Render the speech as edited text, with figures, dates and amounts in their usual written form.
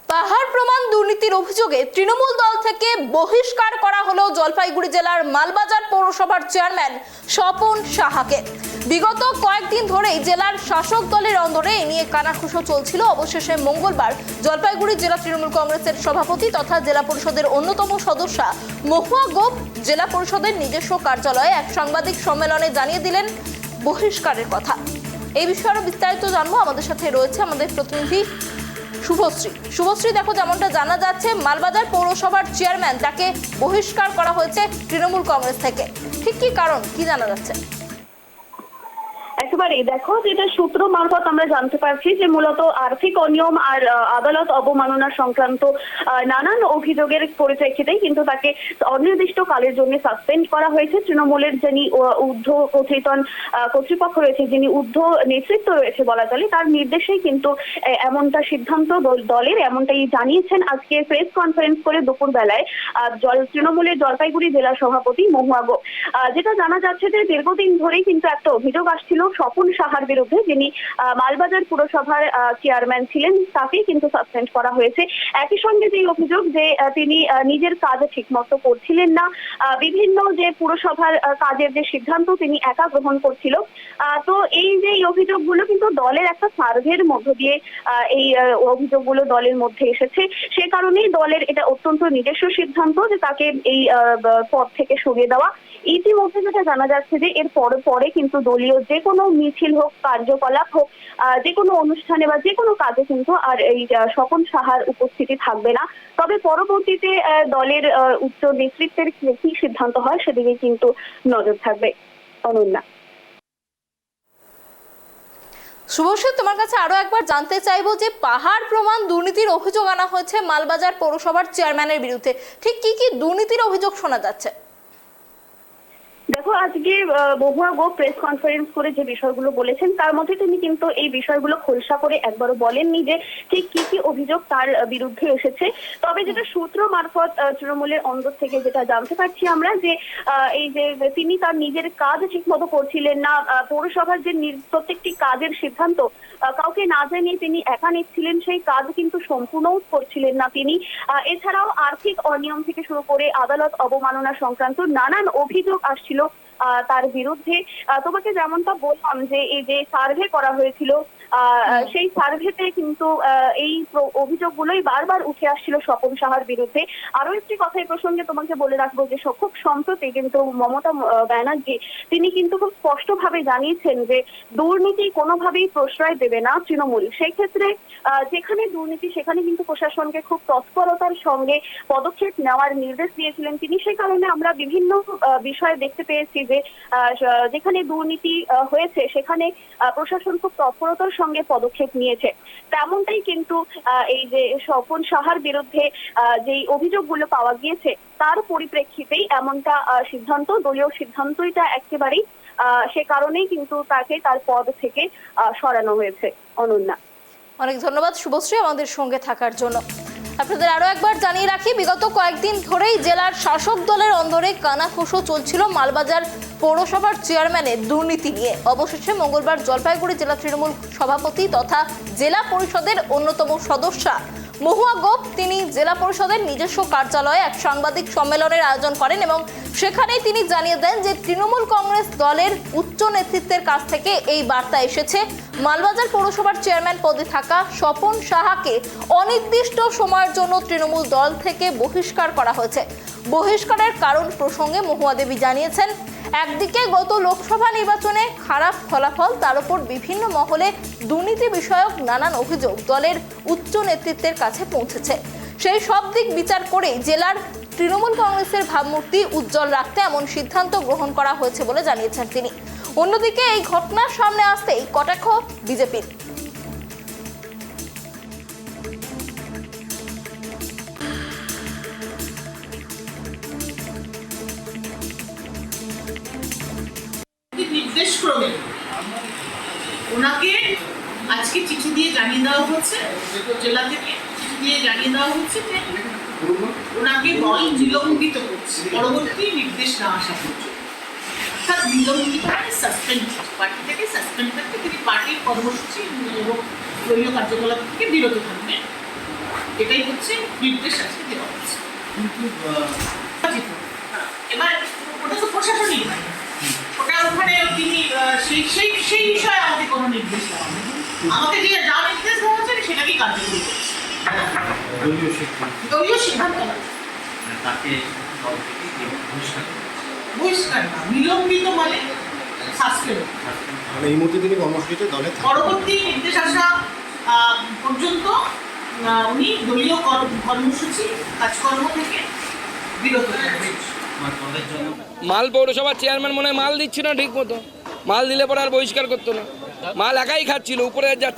পাহাড় প্রমাণ দুর্নীতির অভিযোগে তৃণমূল দল থেকে বহিষ্কার করা হলো জলপাইগুড়ি জেলার মালবাজার পৌরসভার চেয়ারম্যান স্বপন সাহাকে। বিগত কয়েকদিন ধরেই জেলার শাসক দলের অন্দরে এ নিয়ে কানাঘুষো চলছিল। অবশেষে মঙ্গলবার জলপাইগুড়ি জেলা তৃণমূল কংগ্রেসের সভাপতি তথা জেলা পরিষদের অন্যতম সদস্যা মহুয়া গোপ জেলা পরিষদের নিজস্ব কার্যালয়ে এক সাংবাদিক সম্মেলনে জানিয়ে দিলেন বহিষ্কারের কথা। এই বিষয়ে আরো বিস্তারিত জানবো, আমাদের সাথে রয়েছে আমাদের প্রতিনিধি শুভশ্রী। দেখো, যেমনটা জানা যাচ্ছে মালবাজার পৌরসভার চেয়ারম্যান তাকে বহিষ্কার করা হয়েছে তৃণমূল কংগ্রেস থেকে। ঠিক কি কারণ, কি জানা যাচ্ছে? একেবারে দেখো, যেটা সূত্র মারফত আমরা জানতে পারছি যে মূলত আর্থিক অনিয়ম আর আদালত অবমাননা সংক্রান্ত নানান অভিযোগের পরিপ্রেক্ষিতেই কিন্তু তাকে অনির্দিষ্ট কালের জন্য সাসপেন্ড করা হয়েছে। তৃণমূলের যিনি ঊর্ধ্বতন কর্তৃপক্ষ রয়েছে, যিনি ঊর্ধ্ব নেতৃত্ব রয়েছে বলা চলে, তার নির্দেশেই কিন্তু এমনটা সিদ্ধান্ত দলের এমনটাই জানিয়েছেন আজকে প্রেস কনফারেন্স করে দুপুর বেলায় তৃণমূলের জলপাইগুড়ি জেলা সভাপতি মহুয়া গোপ। যেটা জানা যাচ্ছে যে দীর্ঘদিন ধরেই কিন্তু একটা অভিযোগ আসছিল স্বপন সাহার বিরুদ্ধে, যিনি মালবাজার পুরসভার চেয়ারম্যান ছিলেন, তাকেই কিন্তু সাসপেন্ড করা হয়েছে। একই সঙ্গে যে অভিযোগ যে তিনি নিজের কাজ ঠিক মতো করছিলেন না, বিভিন্ন যে পুরসভার কাজের যে সিদ্ধান্ত তিনি একা গ্রহণ করছিল। তো এই যে অভিযোগগুলো কিন্তু দলের একটা সার্ভের মধ্য দিয়ে এই অভিযোগগুলো দলের মধ্যে এসেছে। সে কারণেই দলের এটা অত্যন্ত নিজস্ব সিদ্ধান্ত যে তাকে এই পদ থেকে সরিয়ে দেওয়া। ইতিমধ্যে যেটা জানা যাচ্ছে যে এর পরে কিন্তু দলীয় যে কোনো মিছিল হোক, কার্যকলাপ হোক, যে কোনো অনুষ্ঠানে বা যে কোনো কাজে কিন্তু আর এই স্বপন সাহার উপস্থিতি থাকবে না। তবে পরবর্তীতে দলের উচ্চ নেতৃত্বের কি সিদ্ধান্ত হয় সেদিকে কিন্তু নজর থাকবে। অনন্যা। শুভশ্রী, তোমার কাছে আরো একবার জানতে চাইবো যে পাহাড় প্রমাণ দুর্নীতির অভিযোগ আনা হয়েছে মালবাজার পৌরসভার চেয়ারম্যানের বিরুদ্ধে। ঠিক কি কি দুর্নীতির অভিযোগ শোনা যাচ্ছে? দেখো, আজকে মহুয়া গোপ প্রেস কনফারেন্স করে যে বিষয়গুলো বলেছেন তার মধ্যে তিনি কিন্তু এই বিষয়গুলো খোলসা করে একবারও বলেননি যে ঠিক কি কি অভিযোগ তার বিরুদ্ধে এসেছে। তবে যেটা সূত্র মারফত তৃণমূলের অন্দর থেকে যেটা জানতে পারছি আমরা যে এই যে তিনি তার নিজের কাজ ঠিক মতো করছিলেন না, পৌরসভার যে প্রত্যেকটি কাজের সিদ্ধান্ত কাউকে না জানিয়ে তিনি একা নিচ্ছিলেন, সেই কাজ কিন্তু সম্পূর্ণও করছিলেন না তিনি। এছাড়াও আর্থিক অনিয়ম থেকে শুরু করে আদালত অবমাননা সংক্রান্ত নানান অভিযোগ আসছিল তার বিরুদ্ধে। তোমাকে যেমনটা বললাম যে এই যে সার্ভে করা হয়েছিল, সেই সার্ভেতে কিন্তু এই অভিযোগগুলোই বারবার উঠে আসছিল স্বপন সাহার বিরুদ্ধে। আরো একটি কথা এই প্রসঙ্গে তোমাকে বলে রাখবো যে খুব সম্প্রতি কিন্তু মমতা ব্যানার্জি তিনি কিন্তু খুব স্পষ্টভাবে জানিয়েছেন যে দুর্নীতি কোনোভাবেই প্রশ্রয় দেবে না তৃণমূল। সেই ক্ষেত্রে যেখানে দুর্নীতি সেখানে কিন্তু প্রশাসনকে খুব তৎপরতার সঙ্গে পদক্ষেপ নেওয়ার নির্দেশ দিয়েছিলেন তিনি। সেই কারণে আমরা বিভিন্ন বিষয়ে দেখতে পেয়েছি যে যেখানে দুর্নীতি হয়েছে সেখানে প্রশাসন খুব তৎপরতার সঙ্গে পদক্ষেপ নিয়েছে। তেমনটাই কিন্তু এই যে স্বপন সাহার বিরুদ্ধে যেই অভিযোগগুলো পাওয়া গিয়েছে তার পরিপ্রেক্ষিতেই এমনটা সিদ্ধান্ত, দলীয় সিদ্ধান্তটা একেবারেই সে কারণেই কিন্তু তাকে তার পদ থেকে সরানো হয়েছে। অনন্যা, অনেক ধন্যবাদ শুভশ্রী আমাদের সঙ্গে থাকার জন্য। আপনাদের আরো একবার জানিয়ে রাখি, বিগত কয়েকদিন ধরেই জেলার শাসক দলের অন্দরে কানাঘুষো চলছিল মালবাজার পৌরসভার চেয়ারম্যানের দুর্নীতি নিয়ে। অবশেষে মঙ্গলবার জলপাইগুড়ি জেলা তৃণমূল সভাপতি তথা জেলা পরিষদের অন্যতম সদস্যা মহুয়া গোপ তিনি জেলা পরিষদের নিজস্ব কার্যালয়ে এক সাংবাদিক সম্মেলনের আয়োজন করেন এবং সেখানেই তিনি জানিয়ে দেন যে তৃণমূল কংগ্রেস দলের উচ্চ নেতৃত্বের কাছ থেকে এই বার্তা এসেছে মালবাজার পৌরসভার চেয়ারম্যান পদে থাকা স্বপন সাহাকে অনির্দিষ্ট সময়ের জন্য তৃণমূল দল থেকে বহিষ্কার করা হয়েছে। বহিষ্কারের কারণ প্রসঙ্গে মহুয়া দেবী জানিয়েছেন, একদিকে গত লোকসভা নির্বাচনে খারাপ ফলাফল, তার উপর বিভিন্ন মহলে দুর্নীতি বিষয়ক নানান অভিযোগ দলের উচ্চ নেতৃত্বের কাছে পৌঁছেছে। সেই সব দিক বিচার করে জেলার তৃণমূল কংগ্রেসের ভাবমূর্তি উজ্জ্বল রাখতে এমন সিদ্ধান্ত গ্রহণ করা হয়েছে বলে জানিয়েছেন তিনি। অন্যদিকে এই ঘটনার সামনে আসতেই কটাক্ষ বিজেপির। নির্দেশক্রমে ওনাকে আজকে চিঠি দিয়ে জানিয়ে দেওয়া হচ্ছে, জেলা থেকে চিঠি দিয়ে জানিয়ে দেওয়া হচ্ছে যে ওনাকে দল নিলম্বিত করছে পরবর্তী নির্দেশ না আসা পর্যন্ত। অর্থাৎ নিলম্বিত মানে সাসপেন্ড, পার্টি থেকে সাসপেন্ড থাকতে তিনি পার্টির কর্মসূচি এবং দলীয় কার্যকলাপ থেকে বিরত থাকবেন। এটাই হচ্ছে নির্দেশ আজকে দেওয়া হচ্ছে। এবার ওটা তো প্রশাসনিক নয়, ওটা ওখানে তিনি সেই বিষয়ে আমাকে কোনো নির্দেশ দেওয়া হয়নি। আমাকে যে যা নির্দেশ দেওয়া হচ্ছে আমি সেটাকেই কার্যকরী করছি। দলীয় সিদ্ধান্ত না, বহিষ্কার না, নিলম্বিত মানে সাসপেন্ড। এই মুহূর্তে তিনি কর্মসূচিতে দলে পরবর্তী নির্দেশ আসা পর্যন্ত উনি দলীয় কর্মসূচি কাজকর্ম থেকে বিরত থাকবেন। মাল পৌরসভার চেয়ারম্যান মনে হয় মাল দিচ্ছিল না ঠিক মতো, মাল দিলে পরে আর বহিষ্কার করতো না, মাল একাই খাচ্ছিল, উপরে